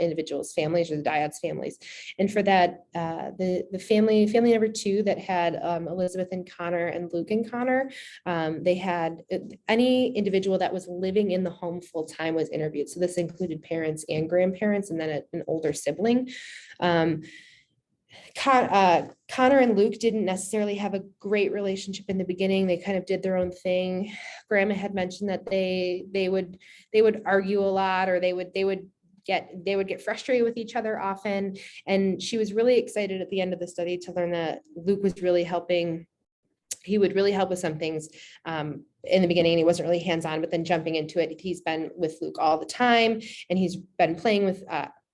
individuals' families, or the dyad's families. And for that, the family number 2 that had Elizabeth and Connor and Luke and Connor, they had any individual that was living in the home full time was interviewed. So this included parents and grandparents, and then an older sibling. Connor and Luke didn't necessarily have a great relationship in the beginning. They kind of did their own thing. Grandma had mentioned that they would argue a lot, or they would get frustrated with each other often. And she was really excited at the end of the study to learn that Luke was really helping. He would really help with some things in the beginning. He wasn't really hands-on, but then jumping into it, he's been with Luke all the time, and he's been playing with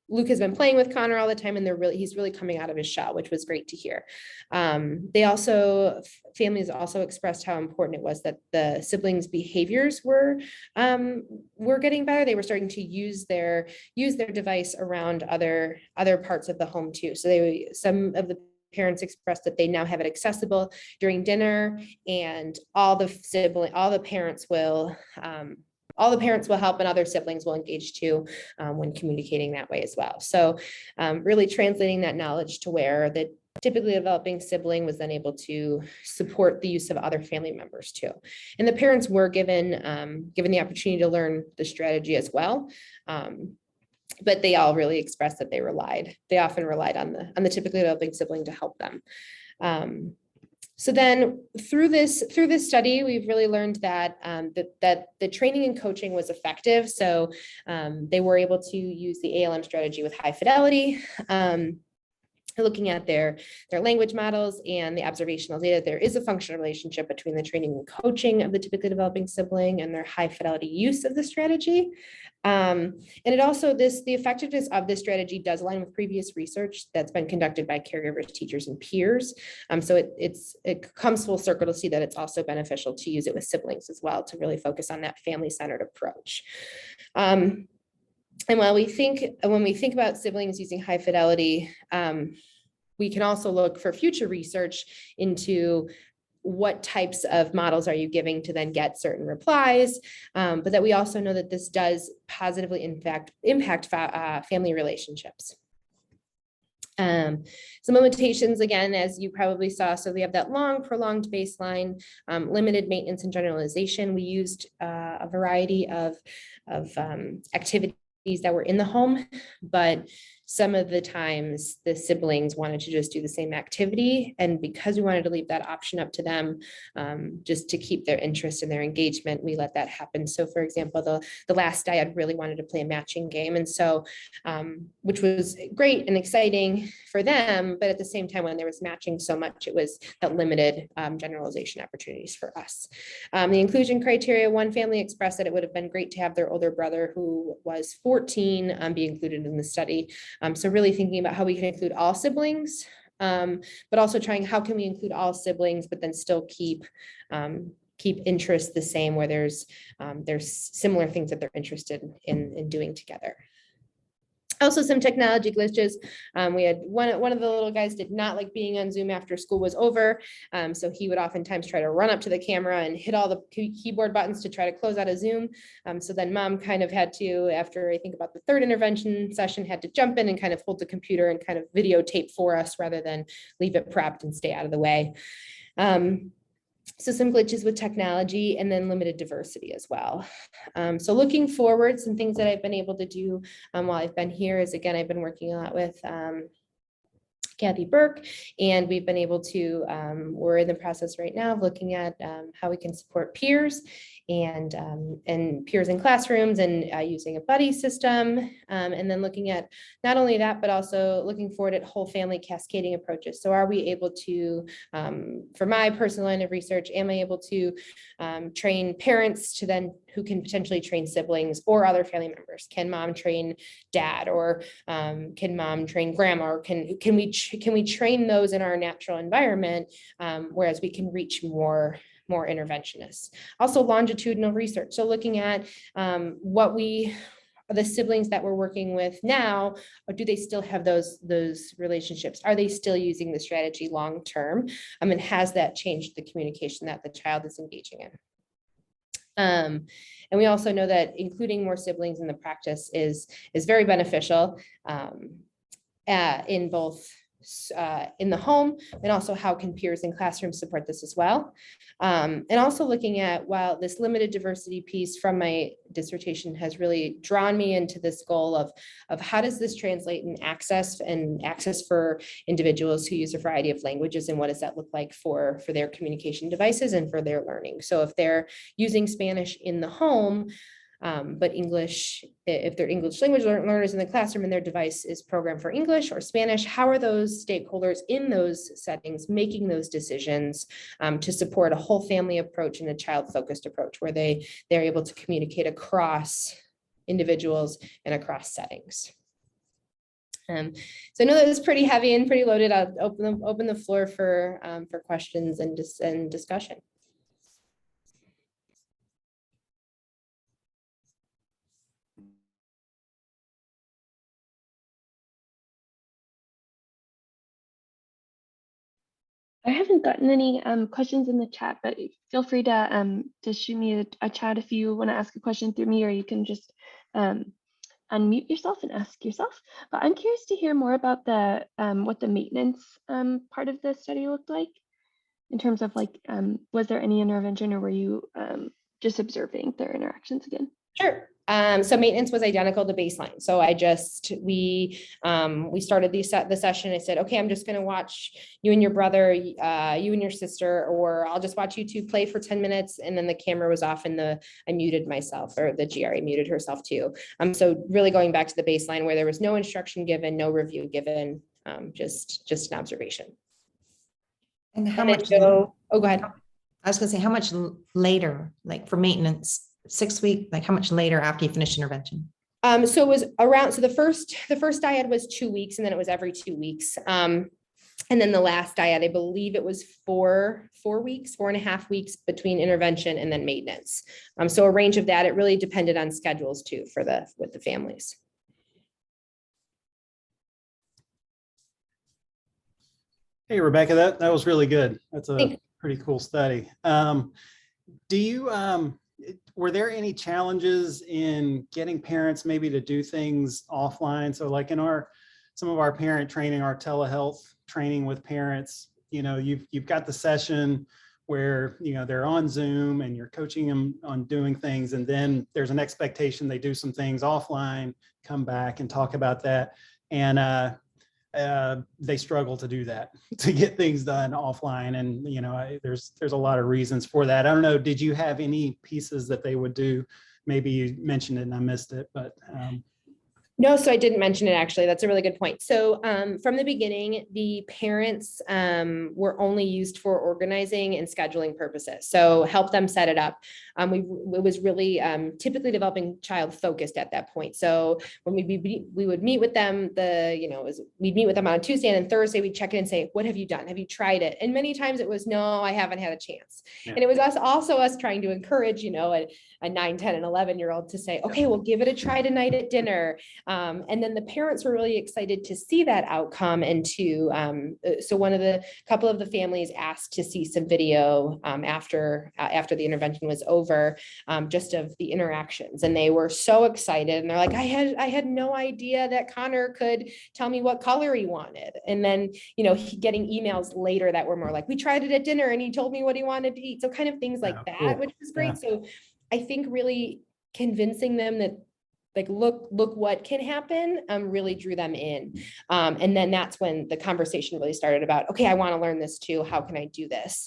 Luke has been playing with Connor all the time, and he's really coming out of his shell, which was great to hear. Families also expressed how important it was that the siblings' behaviors were getting better. They were starting to use their device around other parts of the home too. So some of the parents expressed that they now have it accessible during dinner, and all the parents will help, and other siblings will engage too when communicating that way as well. So really translating that knowledge to where the typically developing sibling was then able to support the use of other family members too. And the parents were given the opportunity to learn the strategy as well. But they all really expressed that they often relied on the typically developing sibling to help them. So then through this study, we've really learned that that the training and coaching was effective. So they were able to use the ALM strategy with high fidelity. Looking at their language models and the observational data, there is a functional relationship between the training and coaching of the typically developing sibling and their high fidelity use of the strategy. And it also, the effectiveness of this strategy does align with previous research that's been conducted by caregivers, teachers, and peers. So it comes full circle to see that it's also beneficial to use it with siblings as well, to really focus on that family-centered approach. And when we think about siblings using high fidelity, we can also look for future research into what types of models are you giving to then get certain replies, but that we also know that this does positively impact family relationships. Some limitations, again, as you probably saw, so we have that long prolonged baseline, limited maintenance and generalization. We used a variety of activities that were in the home, but some of the times the siblings wanted to just do the same activity. And because we wanted to leave that option up to them, just to keep their interest and their engagement, we let that happen. So for example, the last dyad really wanted to play a matching game. And so, which was great and exciting for them, but at the same time, when there was matching so much, it was that limited generalization opportunities for us. The inclusion criteria, one family expressed that it would have been great to have their older brother, who was 14, be included in the study. So really thinking about how we can include all siblings, but also trying how can we include all siblings, but then still keep interest the same, where there's similar things that they're interested in doing together. Also, some technology glitches. We had one of the little guys did not like being on Zoom after school was over. So he would oftentimes try to run up to the camera and hit all the keyboard buttons to try to close out of Zoom. So then mom kind of had to, after I think about the third intervention session, had to jump in and kind of hold the computer and kind of videotape for us rather than leave it prepped and stay out of the way. So some glitches with technology, and then limited diversity as well. So looking forward, some things that I've been able to do while I've been here is, again, I've been working a lot with Kathy Burke, and we've been able to, we're in the process right now of looking at how we can support peers and peers in classrooms, and using a buddy system, and then looking at not only that, but also looking forward at whole family cascading approaches. So are we able to, for my personal line of research, am I able to train parents to then who can potentially train siblings or other family members? Can mom train dad, or can mom train grandma, or can we train those in our natural environment, whereas we can reach more interventionists. Also longitudinal research. So looking at the siblings that we're working with now, or do they still have those relationships? Are they still using the strategy long term? And has that changed the communication that the child is engaging in? And we also know that including more siblings in the practice is very beneficial in both in the home, and also how can peers in classrooms support this as well. And also looking at, while this limited diversity piece from my dissertation has really drawn me into this goal of how does this translate in access for individuals who use a variety of languages, and what does that look like for their communication devices and for their learning. So if they're using Spanish in the home, but English, if they're English language learners in the classroom and their device is programmed for English or Spanish, how are those stakeholders in those settings making those decisions to support a whole family approach and a child-focused approach, where they're able to communicate across individuals and across settings? So I know that was pretty heavy and pretty loaded. I'll open the floor for questions and discussion. I haven't gotten any questions in the chat, but feel free to shoot me a chat if you want to ask a question through me, or you can just unmute yourself and ask yourself. But I'm curious to hear more about the what the maintenance part of the study looked like in terms of like, was there any intervention, or were you just observing their interactions again? Sure. So maintenance was identical to baseline. So we started the session. I said, okay, I'm just going to watch you and your brother, you and your sister, or I'll just watch you two play for 10 minutes. And then the camera was off and I muted myself, or the GRA muted herself too. So really going back to the baseline where there was no instruction given, no review given, just an observation. And how much? Go ahead. I was going to say, how much later, like for maintenance, 6 weeks, like how much later after you finish intervention? So it was around, so the first dyad was 2 weeks, and then it was every 2 weeks. And then the last dyad, I believe it was 4.5 weeks between intervention and then maintenance. So a range of that, it really depended on schedules too with the families. Hey, Rebecca, that was really good. That's a pretty cool study. Were there any challenges in getting parents maybe to do things offline? So like in some of our parent training, our telehealth training with parents, you've got the session where, they're on Zoom and you're coaching them on doing things. And then there's an expectation they do some things offline, come back and talk about that. And they struggle to do that, to get things done offline. And, there's a lot of reasons for that. I don't know, did you have any pieces that they would do? Maybe you mentioned it and I missed it, but. No, so I didn't mention it, actually. That's a really good point. So from the beginning, the parents were only used for organizing and scheduling purposes. So help them set it up. It was really typically developing child focused at that point. So when we would meet with them, we'd meet with them on a Tuesday, and then Thursday we'd check in and say, what have you done? Have you tried it? And many times it was, no, I haven't had a chance. Yeah. And it was us trying to encourage, a 9, 10, and 11-year-old to say, okay, we'll give it a try tonight at dinner. And then the parents were really excited to see that outcome, and so couple of the families asked to see some video after the intervention was over, just of the interactions, and they were so excited, and they're like, I had no idea that Connor could tell me what color he wanted. And then getting emails later that were more like, we tried it at dinner and he told me what he wanted to eat. So kind of things like that, cool. Which was great. Yeah. So I think really convincing them that, like, look what can happen, really drew them in. And then that's when the conversation really started about, okay, I want to learn this too. How can I do this?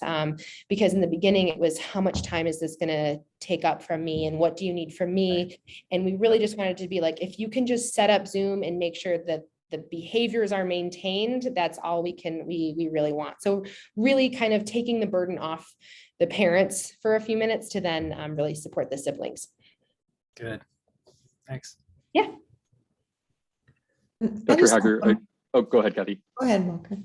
Because in the beginning it was, how much time is this going to take up from me? And what do you need from me? And we really just wanted to be like, if you can just set up Zoom and make sure that the behaviors are maintained, that's all we really want. So really kind of taking the burden off the parents for a few minutes to then really support the siblings. Good. Thanks. Yeah. Dr. Hager, go ahead, Kathy. Go ahead, Walker.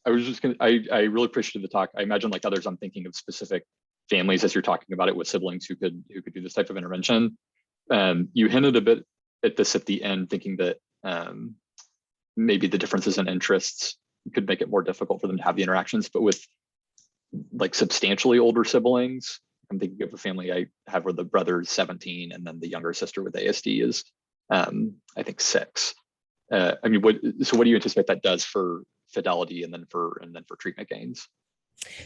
I was just I really appreciated the talk. I imagine, like others, I'm thinking of specific families as you're talking about it, with siblings who could do this type of intervention. You hinted a bit at this at the end, thinking that maybe the differences in interests could make it more difficult for them to have the interactions, but with like substantially older siblings, I'm thinking of a family I have where the brother is 17 and then the younger sister with ASD is, I think 6. What do you anticipate that does for fidelity and then for treatment gains?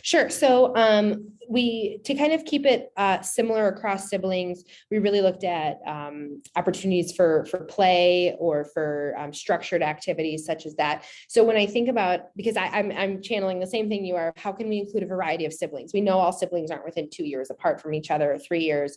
Sure. So to kind of keep it similar across siblings, we really looked at opportunities for play or for structured activities such as that. So when I think about, because I'm channeling the same thing you are, how can we include a variety of siblings? We know all siblings aren't within 2 years apart from each other, or 3 years.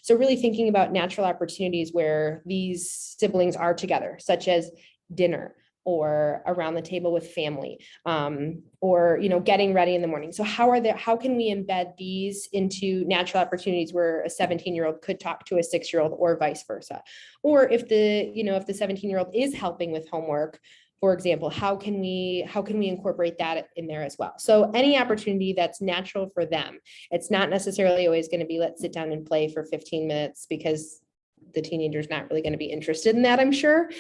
So really thinking about natural opportunities where these siblings are together, such as dinner, or around the table with family, or, getting ready in the morning. So how can we embed these into natural opportunities where a 17-year-old could talk to a 6-year-old or vice versa? Or if the 17-year-old is helping with homework, for example, how can we incorporate that in there as well? So any opportunity that's natural for them. It's not necessarily always going to be, let's sit down and play for 15 minutes, because the teenager's not really going to be interested in that, I'm sure.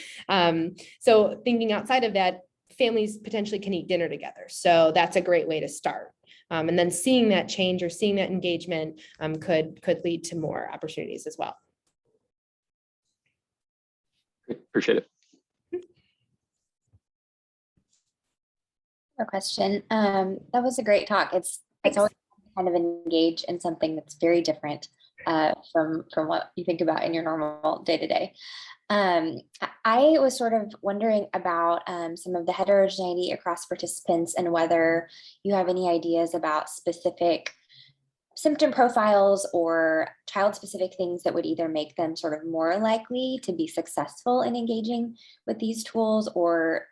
So thinking outside of that, families potentially can eat dinner together. So that's a great way to start. And then seeing that change or seeing that engagement could lead to more opportunities as well. Appreciate it. A question. That was a great talk. It's always kind of engage in something that's very different from what you think about in your normal day to day. I was sort of wondering about some of the heterogeneity across participants and whether you have any ideas about specific symptom profiles or child-specific things that would either make them sort of more likely to be successful in engaging with these tools, or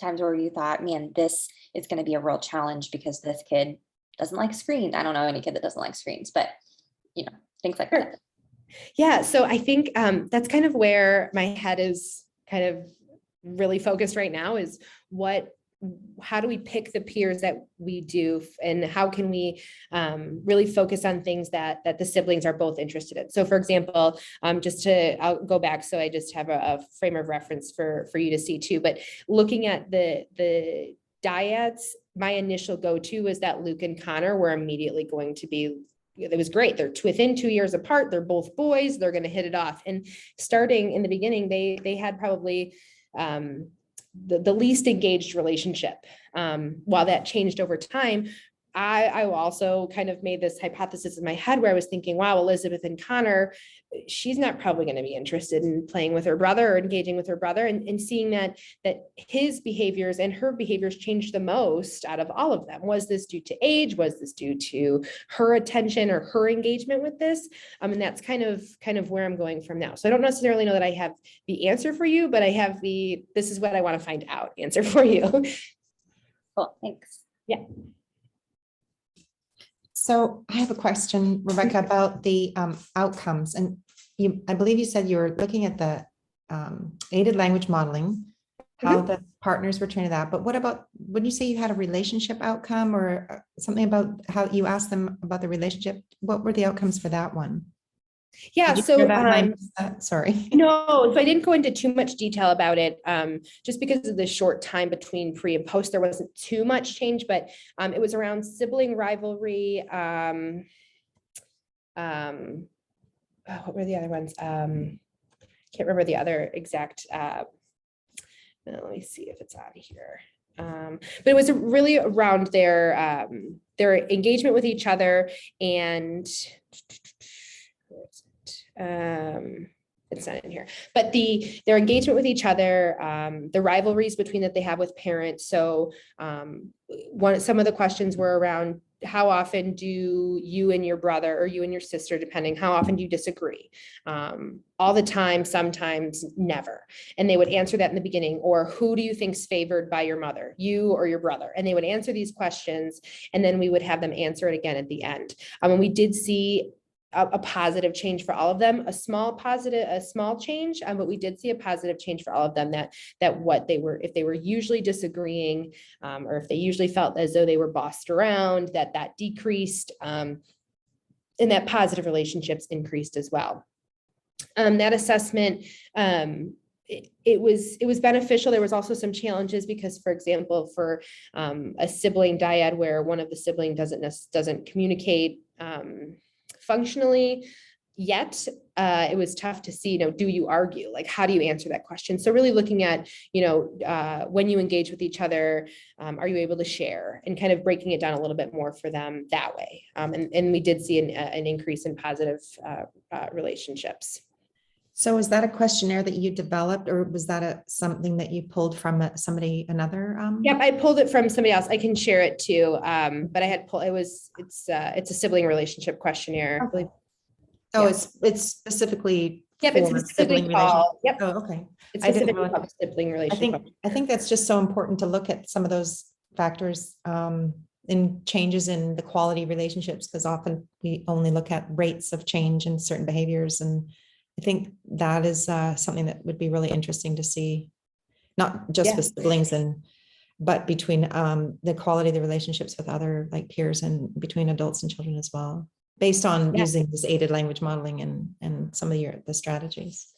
times where you thought, man, this is going to be a real challenge because this kid doesn't like screens. I don't know any kid that doesn't like screens, but things like that. Yeah, so I think that's kind of where my head is kind of really focused right now, is how do we pick the peers that we do, and how can we really focus on things that the siblings are both interested in. So for example, I'll go back, so I just have a frame of reference for you to see too, but looking at the dyads, my initial go-to was that Luke and Connor were immediately going to be, it was great. They're within 2 years apart. They're both boys. They're going to hit it off. And starting in the beginning, they had probably the least engaged relationship. While that changed over time, I also kind of made this hypothesis in my head where I was thinking, wow, Elizabeth and Connor, she's not probably going to be interested in playing with her brother or engaging with her brother, and seeing that his behaviors and her behaviors changed the most out of all of them. Was this due to age? Was this due to her attention or her engagement with this? And that's kind of where I'm going from now. So I don't necessarily know that I have the answer for you, but I have this is what I want to find out answer for you. Cool, thanks. Yeah. So I have a question, Rebecca, about the outcomes. And I believe you said you were looking at the aided language modeling, how the partners were trained to that. But what about, when you say you had a relationship outcome or something about how you asked them about the relationship, what were the outcomes for that one? Yeah, so sorry. No, so I didn't go into too much detail about it, just because of the short time between pre and post. There wasn't too much change, but it was around sibling rivalry. What were the other ones? Can't remember the other exact. Let me see if it's on here. But it was really around their engagement with each other, and it's not in here, but their engagement with each other, the rivalries between that they have with parents. So some of the questions were around, how often do you and your brother, or you and your sister, depending, how often do you disagree? All the time, sometimes, never. And they would answer that in the beginning. Or who do you think's favored by your mother, you or your brother? And they would answer these questions, and then we would have them answer it again at the end. And we did see a positive change for all of them, a small change, but we did see a positive change for all of them, that what they were, if they were usually disagreeing, or if they usually felt as though they were bossed around, that decreased, and that positive relationships increased as well. That assessment, it was beneficial. There was also some challenges because, for example, for a sibling dyad where one of the siblings doesn't communicate functionally yet, it was tough to see, do you argue? Like, how do you answer that question? So really looking at, when you engage with each other, are you able to share, and kind of breaking it down a little bit more for them that way. And we did see an increase in positive relationships. So is that a questionnaire that you developed, or was that something that you pulled from another? Yep, I pulled it from somebody else. I can share it too. But I had pulled, it's a sibling relationship questionnaire. Okay. Oh, yeah. It's specifically Yep, it's for specifically sibling relationship? called, yep, Oh, okay. it's I didn't specifically know. called the sibling I relationship. think that's just so important to look at some of those factors in changes in the quality of relationships, because often we only look at rates of change in certain behaviors. And I think that is something that would be really interesting to see, not just Yeah. with siblings but between the quality of the relationships with other like peers and between adults and children as well, based on Yeah. using this aided language modeling and some of the strategies.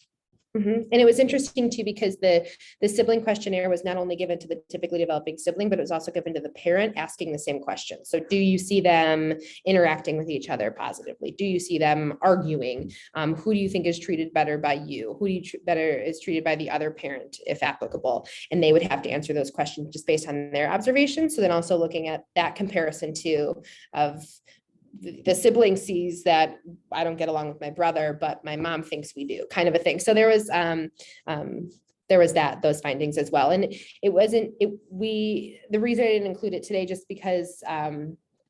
And it was interesting too, because the sibling questionnaire was not only given to the typically developing sibling, but it was also given to the parent asking the same question. So do you see them interacting with each other positively? Do you see them arguing? Who do you think is treated better by you? Who do you better is treated by the other parent, if applicable? And they would have to answer those questions just based on their observations. So then also looking at that comparison too of the sibling sees that I don't get along with my brother, but my mom thinks we do, kind of a thing. So there was those findings as well. And the reason I didn't include it today, just because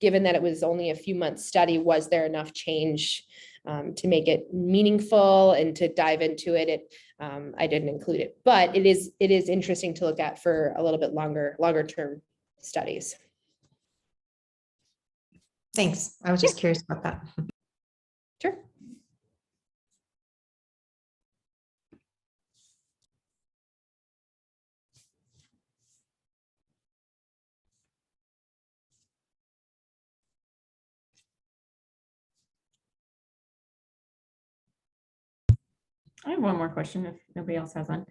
given that it was only a few months study, was there enough change to make it meaningful and to dive into it? I didn't include it, but it is interesting to look at for a little bit longer term studies. Thanks. I was just curious about that. Sure. I have one more question if nobody else has one.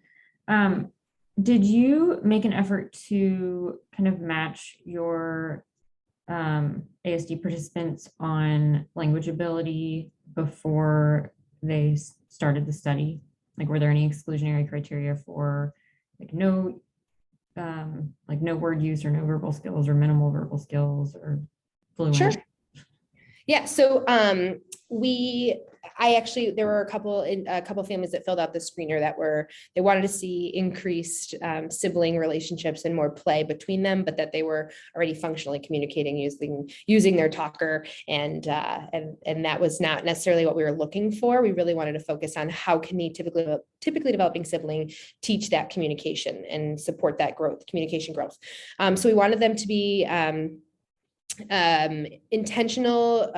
Did you make an effort to kind of match your ASD participants on language ability before they started the study? Like, were there any exclusionary criteria for like no word use or no verbal skills or minimal verbal skills or fluent? Sure. Yeah, so there were a couple families that filled out the screener they wanted to see increased sibling relationships and more play between them, but that they were already functionally communicating using their talker, and that was not necessarily what we were looking for. We really wanted to focus on how can the typically developing sibling teach that communication and support that communication growth. So we wanted them to be intentional,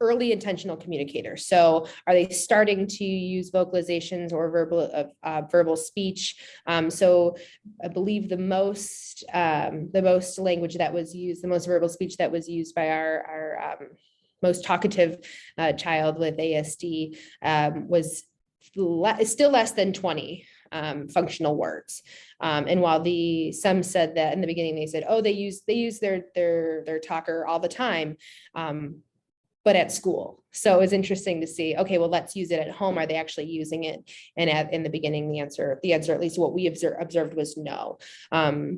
early intentional communicators. So are they starting to use vocalizations or verbal speech? So I believe the most language that was used, the most verbal speech that was used by our most talkative child with ASD was still less than 20 functional words. And while some said that in the beginning, they said, oh, they use their talker all the time, but at school. So it was interesting to see, okay, well, let's use it at home. Are they actually using it? And in the beginning, the answer, at least what we observed, was no.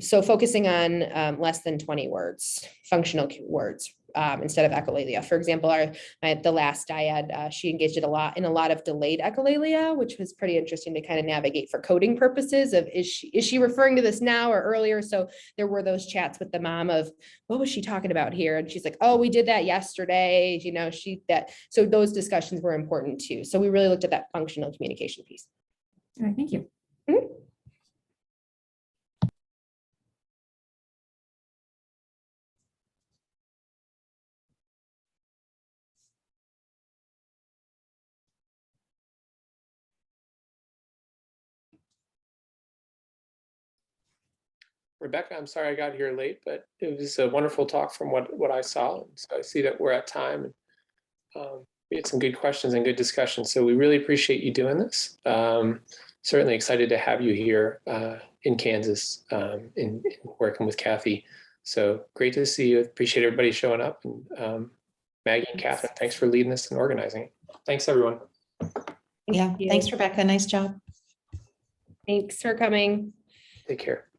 So focusing on less than 20 words, functional words, instead of echolalia. For example, the last dyad, she engaged in a lot of delayed echolalia, which was pretty interesting to kind of navigate for coding purposes of is she referring to this now or earlier? So there were those chats with the mom of what was she talking about here? And she's like, oh, we did that yesterday. So those discussions were important too. So we really looked at that functional communication piece. All right, thank you. Mm-hmm. Rebecca, I'm sorry I got here late, but it was a wonderful talk from what I saw. So I see that we're at time. And we had some good questions and good discussion. So we really appreciate you doing this. Certainly excited to have you here in Kansas, in working with Kathy. So great to see you. Appreciate everybody showing up. And Maggie and Catherine, thanks for leading this and organizing. Thanks, everyone. Yeah, thanks, Rebecca. Nice job. Thanks for coming. Take care.